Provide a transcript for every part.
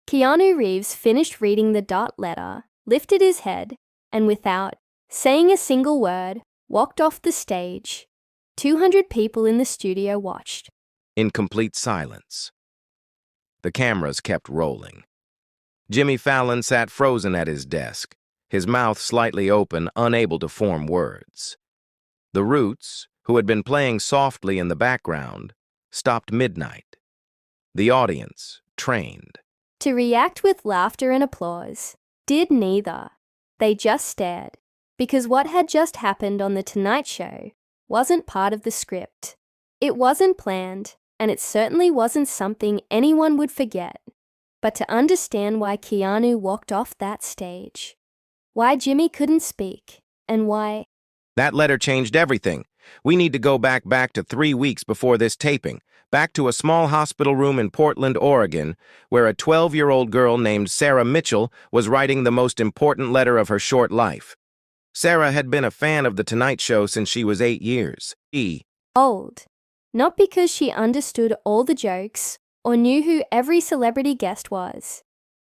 Keanu Reeves finished reading the dot letter, lifted his head, and without saying a single word, walked off the stage. 200 people in the studio watched. In complete silence. The cameras kept rolling. Jimmy Fallon sat frozen at his desk, his mouth slightly open, unable to form words. The Roots, who had been playing softly in the background, stopped midnight. The audience, trained to react with laughter and applause, did neither. They just stared, because what had just happened on The Tonight Show wasn't part of the script. It wasn't planned, and it certainly wasn't something anyone would forget. But to understand why Keanu walked off that stage, why Jimmy couldn't speak, and why... That letter changed everything. We need to go back to 3 weeks before this taping, back to a small hospital room in Portland, Oregon, where a 12-year-old girl named Sarah Mitchell was writing the most important letter of her short life. Sarah had been a fan of The Tonight Show since she was 8 years. Old. Not because she understood all the jokes or knew who every celebrity guest was,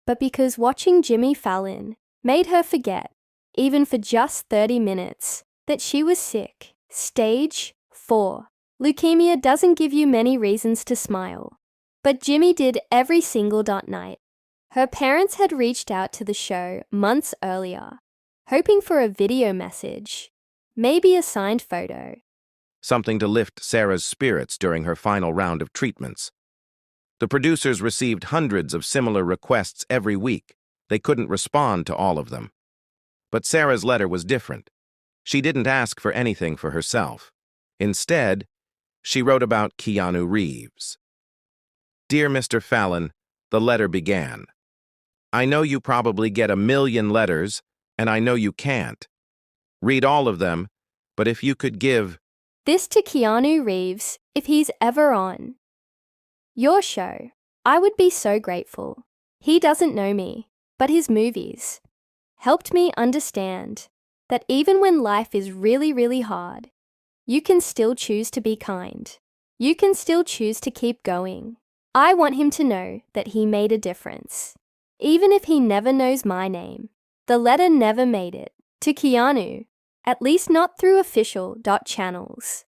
but because watching Jimmy Fallon made her forget, even for just 30 minutes, that she was sick. Stage 4. Leukemia doesn't give you many reasons to smile, but Jimmy did every single night. Her parents had reached out to the show months earlier, hoping for a video message, maybe a signed photo. Something to lift Sarah's spirits during her final round of treatments. The producers received hundreds of similar requests every week. They couldn't respond to all of them. But Sarah's letter was different. She didn't ask for anything for herself. Instead, she wrote about Keanu Reeves. Dear Mr. Fallon, the letter began. I know you probably get 1 million letters, and I know you can't read all of them, but if you could give this to Keanu Reeves if he's ever on your show, I would be so grateful. He doesn't know me, but his movies helped me understand that even when life is really, really hard, you can still choose to be kind. You can still choose to keep going. I want him to know that he made a difference. Even if he never knows my name, the letter never made it to Keanu, at least not through official channels.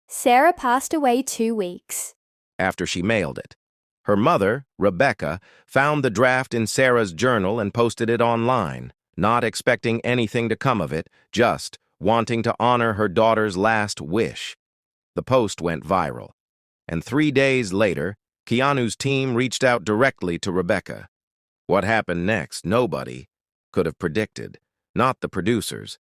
Sarah passed away 2 weeks after she mailed it. Her mother, Rebecca, found the draft in Sarah's journal and posted it online, not expecting anything to come of it, just wanting to honor her daughter's last wish. The post went viral, and 3 days later, Keanu's team reached out directly to Rebecca. What happened next, nobody could have predicted, not the producers.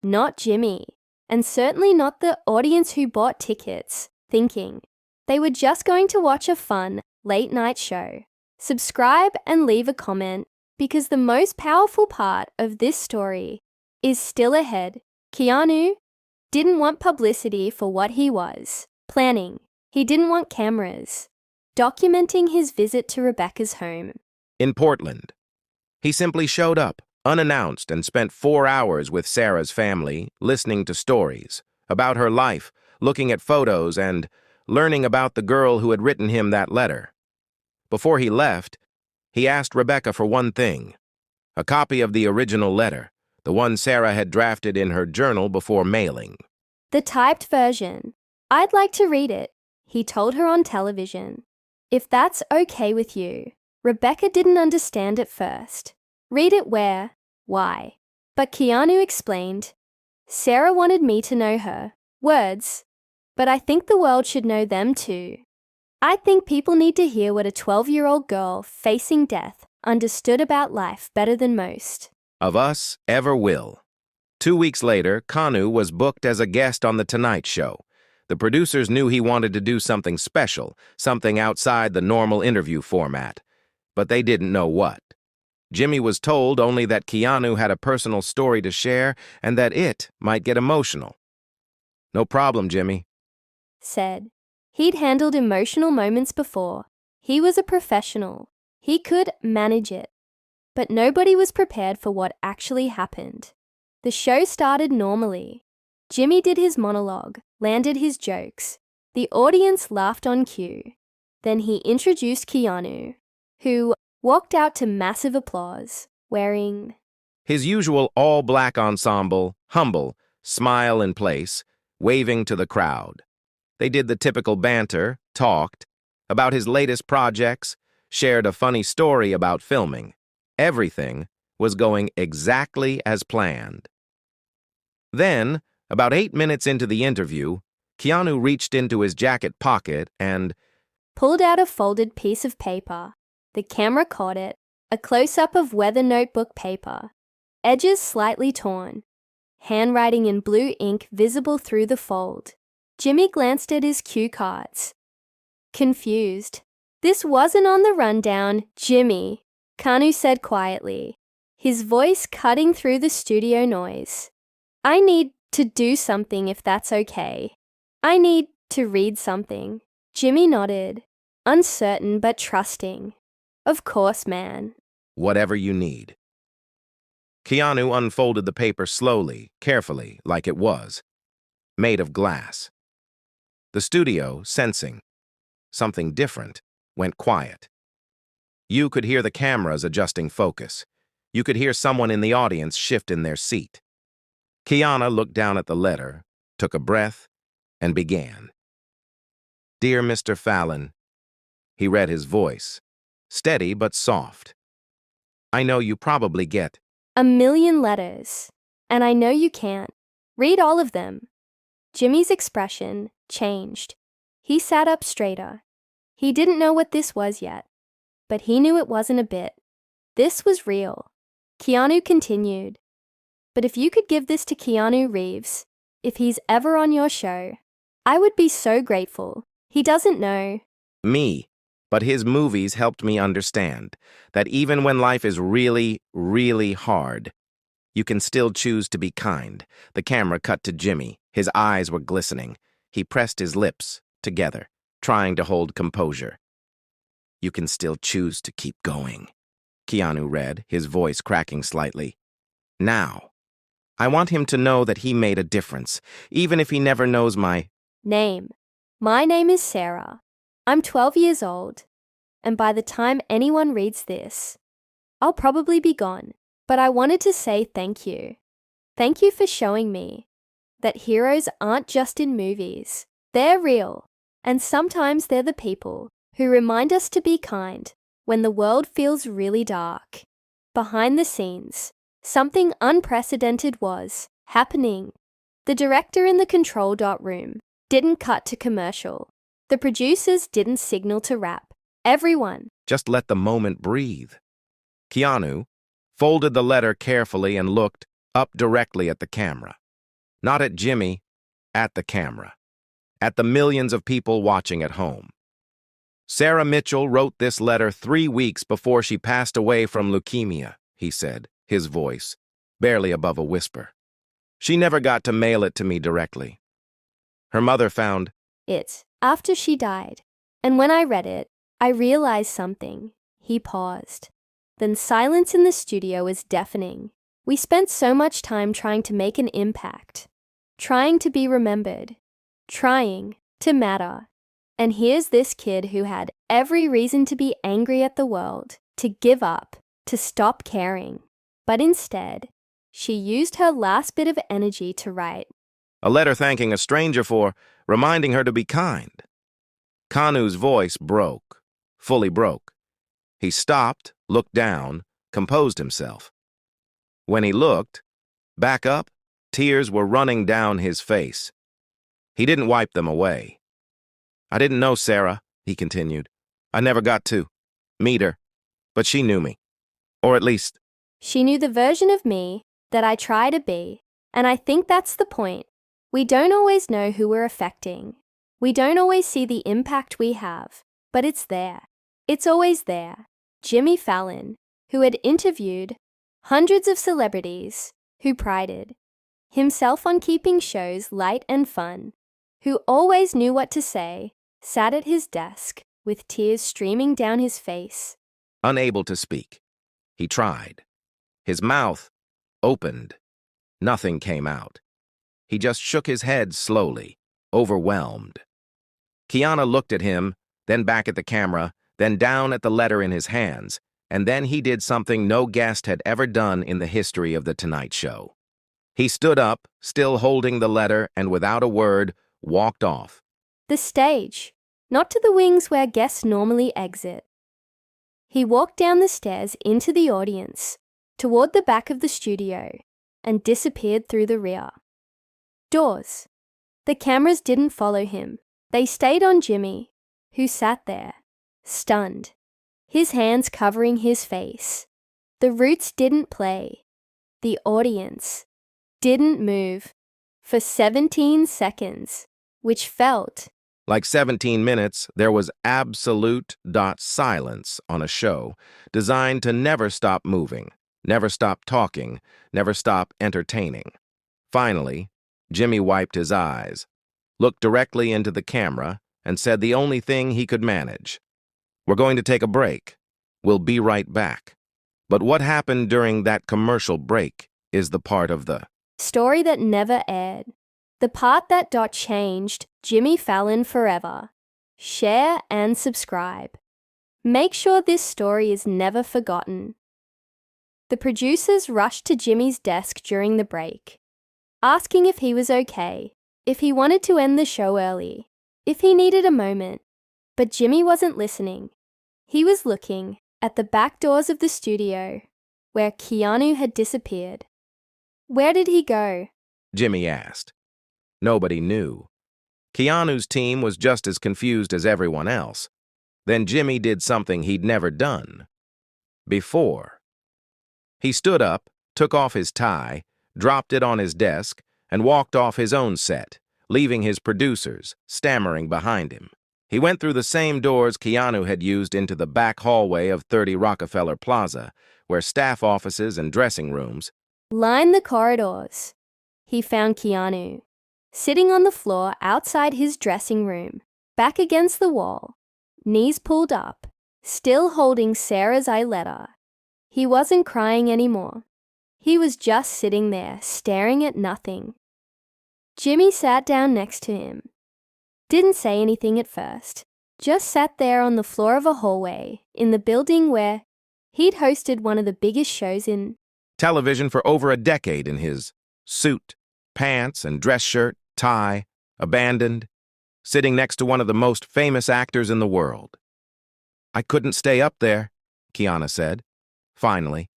Not Jimmy, and certainly not the audience who bought tickets, thinking they were just going to watch a fun, late-night show. Subscribe and leave a comment, because the most powerful part of this story is still ahead. Keanu didn't want publicity for what he was planning. He didn't want cameras documenting his visit to Rebecca's home in Portland. He simply showed up, unannounced, and spent 4 hours with Sarah's family, listening to stories about her life, looking at photos, and learning about the girl who had written him that letter. Before he left, he asked Rebecca for one thing: a copy of the original letter, the one Sarah had drafted in her journal before mailing. The typed version. I'd like to read it, he told her on television. If that's okay with you. Rebecca didn't understand at first. Read it where? Why? But Keanu explained. Sarah wanted me to know her words, but I think the world should know them too. I think people need to hear what a 12-year-old girl facing death understood about life better than most of us ever will. 2 weeks later, Keanu was booked as a guest on The Tonight Show. The producers knew he wanted to do something special, something outside the normal interview format, but they didn't know what. Jimmy was told only that Keanu had a personal story to share and that it might get emotional. No problem, Jimmy said. He'd handled emotional moments before. He was a professional. He could manage it. But nobody was prepared for what actually happened. The show started normally. Jimmy did his monologue, landed his jokes. The audience laughed on cue. Then he introduced Keanu, who walked out to massive applause, wearing his usual all-black ensemble, humble, smile in place, waving to the crowd. They did the typical banter, talked about his latest projects, shared a funny story about filming. Everything was going exactly as planned. Then, about 8 minutes into the interview, Keanu reached into his jacket pocket and pulled out a folded piece of paper. The camera caught it, a close-up of weather notebook paper, edges slightly torn, handwriting in blue ink visible through the fold. Jimmy glanced at his cue cards. Confused. "This wasn't on the rundown, Jimmy," Keanu said quietly, his voice cutting through the studio noise. "I need to do something if that's okay. I need to read something." Jimmy nodded, uncertain but trusting. "Of course, man." whatever you need. Keanu unfolded the paper slowly, carefully, like it was, made of glass. The studio, sensing something different, went quiet. You could hear the cameras adjusting focus. You could hear someone in the audience shift in their seat. Keanu looked down at the letter, took a breath, and began. "Dear Mr. Fallon," he read his voice, steady but soft. "I know you probably get "A million letters. And I know you can't. Read all of them." Jimmy's expression changed. He sat up straighter. He didn't know what this was yet, but he knew it wasn't a bit. This was real. Keanu continued, "But if you could give this to Keanu Reeves, if he's ever on your show, I would be so grateful. He doesn't know." me, but his movies helped me understand that even when life is really, really hard, you can still choose to be kind. The camera cut to Jimmy. His eyes were glistening. He pressed his lips together, trying to hold composure. "You can still choose to keep going," Keanu read, his voice cracking slightly. "Now, I want him to know that he made a difference, even if he never knows my Name. My name is Sarah. I'm 12 years old, and by the time anyone reads this, I'll probably be gone. But I wanted to say thank you. Thank you for showing me that heroes aren't just in movies. They're real, and sometimes they're the people who remind us to be kind when the world feels really dark." Behind the scenes, something unprecedented was happening. The director in the control room didn't cut to commercial. The producers didn't signal to wrap. Everyone just let the moment breathe. Keanu folded the letter carefully and looked up directly at the camera. Not at Jimmy, at the camera. At the millions of people watching at home. "Sarah Mitchell wrote this letter 3 weeks before she passed away from leukemia," he said, his voice barely above a whisper. "She never got to mail it to me directly. Her mother found it after she died, and when I read it, I realized something." He paused. Then silence in the studio was deafening. We spent so much time trying to make an impact, trying to be remembered, trying to matter. And here's this kid who had every reason to be angry at the world, to give up, to stop caring. But instead, she used her last bit of energy to write a letter thanking a stranger for reminding her to be kind. Kanu's voice broke, fully broke. He stopped, looked down, composed himself. When he looked back up, tears were running down his face. He didn't wipe them away. "I didn't know Sarah," he continued. "I never got to meet her, but she knew me. Or at least, She knew the version of me that I try to be, and I think that's the point. We don't always know who we're affecting. We don't always see the impact we have, but it's there. It's always there." Jimmy Fallon, who had interviewed hundreds of celebrities, who prided himself on keeping shows light and fun, who always knew what to say, sat at his desk with tears streaming down his face. unable to speak. He tried. His mouth opened. Nothing came out. He just shook his head slowly, overwhelmed. Keanu looked at him, then back at the camera, then down at the letter in his hands. And then he did something no guest had ever done in the history of The Tonight Show. He stood up, still holding the letter, and without a word, walked off. The stage, not to the wings where guests normally exit. He walked down the stairs into the audience, toward the back of the studio, and disappeared through the rear. Doors. The cameras didn't follow him. They stayed on Jimmy, who sat there, stunned, his hands covering his face. The Roots didn't play. The audience didn't move for 17 seconds, which felt like 17 minutes. There was absolute silence on a show designed to never stop moving, never stop talking, never stop entertaining. Finally, Jimmy wiped his eyes, looked directly into the camera, and said the only thing he could manage. "We're going to take a break. We'll be right back." But what happened during that commercial break is the part of the story that never aired. The part that changed Jimmy Fallon forever. Share and subscribe. Make sure this story is never forgotten. The producers rushed to Jimmy's desk during the break, asking if he was okay, if he wanted to end the show early, if he needed a moment. But Jimmy wasn't listening. He was looking at the back doors of the studio, where Keanu had disappeared. Where did he go? Jimmy asked. Nobody knew. Keanu's team was just as confused as everyone else. Then Jimmy did something he'd never done before. He stood up, took off his tie, dropped it on his desk, and walked off his own set, leaving his producers stammering behind him. He went through the same doors Keanu had used into the back hallway of 30 Rockefeller Plaza, where staff offices and dressing rooms lined the corridors. He found Keanu, sitting on the floor outside his dressing room, back against the wall, knees pulled up, still holding Sarah's eyeliner. He wasn't crying anymore. He was just sitting there, staring at nothing. Jimmy sat down next to him. Didn't say anything at first, just sat there on the floor of a hallway in the building where he'd hosted one of the biggest shows in television for over a decade in his suit, pants, and dress shirt, tie, abandoned, sitting next to one of the most famous actors in the world. "I couldn't stay up there," Keanu said. Finally.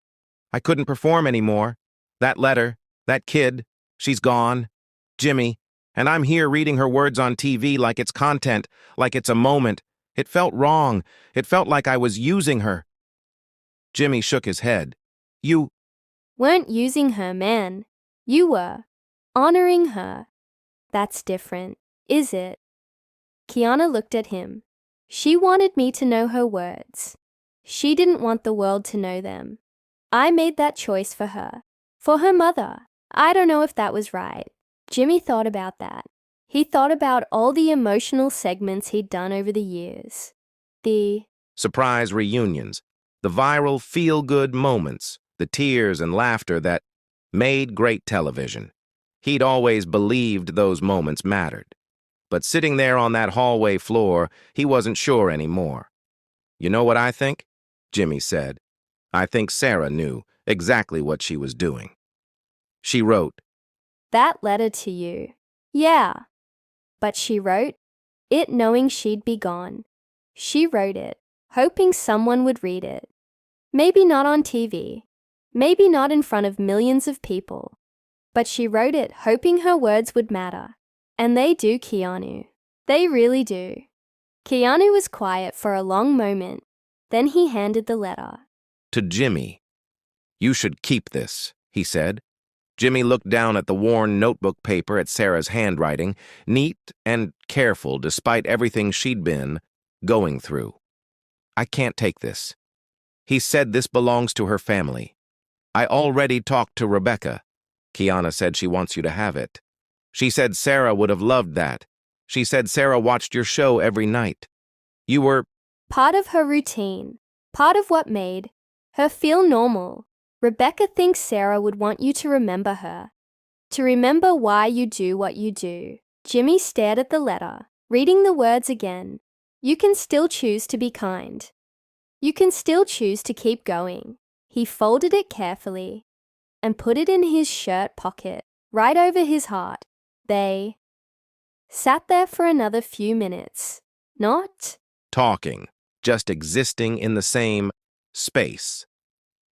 "I couldn't perform anymore. That letter, that kid, she's gone. Jimmy, and I'm here reading her words on TV like it's content, like it's a moment. It felt wrong. It felt like I was using her." Jimmy shook his head. "You weren't using her, man. You were honoring her. That's different, is it?" Keanu looked at him. "She wanted me to know her words. She didn't want the world to know them. I made that choice for her mother. I don't know if that was right." Jimmy thought about that. He thought about all the emotional segments he'd done over the years. The surprise reunions, the viral feel-good moments, the tears and laughter that made great television. He'd always believed those moments mattered. But sitting there on that hallway floor, he wasn't sure anymore. "You know what I think?" Jimmy said. "I think Sarah knew exactly what she was doing. She wrote that letter to you. Yeah. But she wrote it knowing she'd be gone. She wrote it, hoping someone would read it. Maybe not on TV. Maybe not in front of millions of people. But she wrote it hoping her words would matter. And they do, Keanu. They really do." Keanu was quiet for a long moment. Then he handed the letter to Jimmy. "You should keep this," he said. Jimmy looked down at the worn notebook paper at Sarah's handwriting, neat and careful despite everything she'd been going through. "I can't take this. He said this belongs to her family. I already talked to Rebecca. Keanu said she wants you to have it. She said Sarah would have loved that. She said Sarah watched your show every night. You were part of her routine, part of what made her feel normal. Rebecca thinks Sarah would want you to remember her, to remember why you do what you do." Jimmy stared at the letter, reading the words again. "You can still choose to be kind." You can still choose to keep going. He folded it carefully and put it in his shirt pocket, right over his heart. They sat there for another few minutes, not talking, just existing in the same space.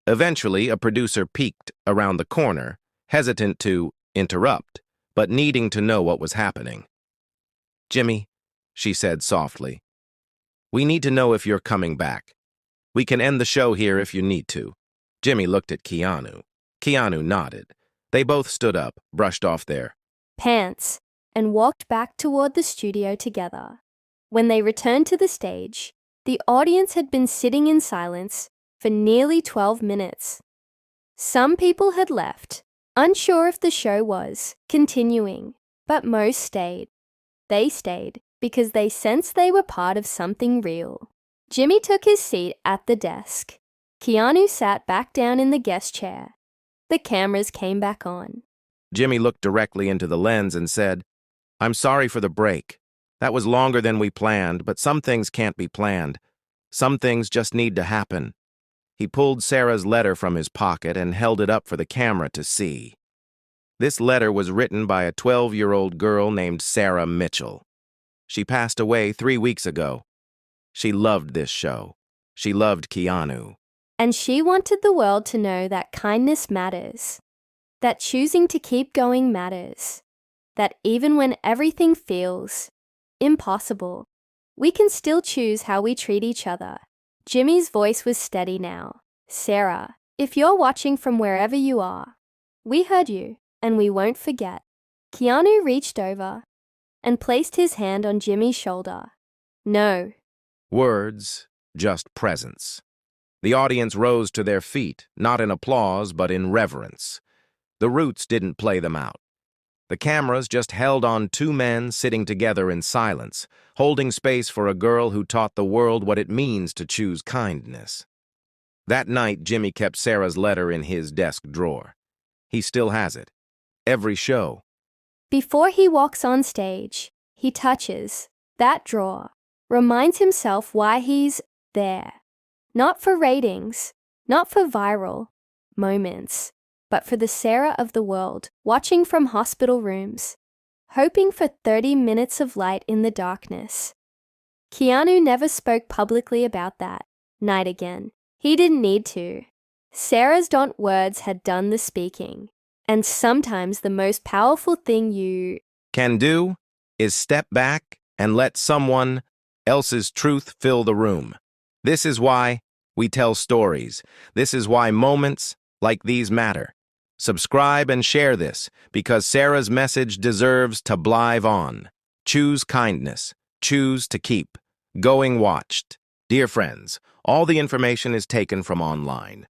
Eventually, a producer peeked around the corner, hesitant to interrupt, but needing to know what was happening. "Jimmy," she said softly, "we need to know if you're coming back. We can end the show here if you need to." Jimmy looked at Keanu. Keanu nodded. They both stood up, brushed off their pants, and walked back toward the studio together. When they returned to the stage, the audience had been sitting in silence for nearly 12 minutes. Some people had left, unsure if the show was continuing, but most stayed. They stayed because they sensed they were part of something real. Jimmy took his seat at the desk. Keanu sat back down in the guest chair. The cameras came back on. Jimmy looked directly into the lens and said, "I'm sorry for the break. That was longer than we planned, but some things can't be planned. Some things just need to happen." He pulled Sarah's letter from his pocket and held it up for the camera to see. This letter was written by a 12-year-old girl named Sarah Mitchell. She passed away 3 weeks ago. She loved this show. She loved Keanu. And she wanted the world to know that kindness matters, that choosing to keep going matters, that even when everything feels impossible, we can still choose how we treat each other. Jimmy's voice was steady now. "Sarah, if you're watching from wherever you are, we heard you, and we won't forget." Keanu reached over and placed his hand on Jimmy's shoulder. "No." Words, just presence. The audience rose to their feet, not in applause, but in reverence. The Roots didn't play them out. The cameras just held on two men sitting together in silence, holding space for a girl who taught the world what it means to choose kindness. That night, Jimmy kept Sarah's letter in his desk drawer. He still has it. Every show. Before he walks on stage, he touches that drawer, reminds himself why he's there. Not for ratings, not for viral moments, but for the Sarah of the world, watching from hospital rooms, hoping for 30 minutes of light in the darkness. Keanu never spoke publicly about that night again. He didn't need to. Sarah's words had done the speaking. And sometimes the most powerful thing you can do is step back and let someone else's truth fill the room. This is why we tell stories. This is why moments like these matter. Subscribe and share this, because Sarah's message deserves to live on. Choose kindness. Choose to keep going watched. Dear friends, all the information is taken from online.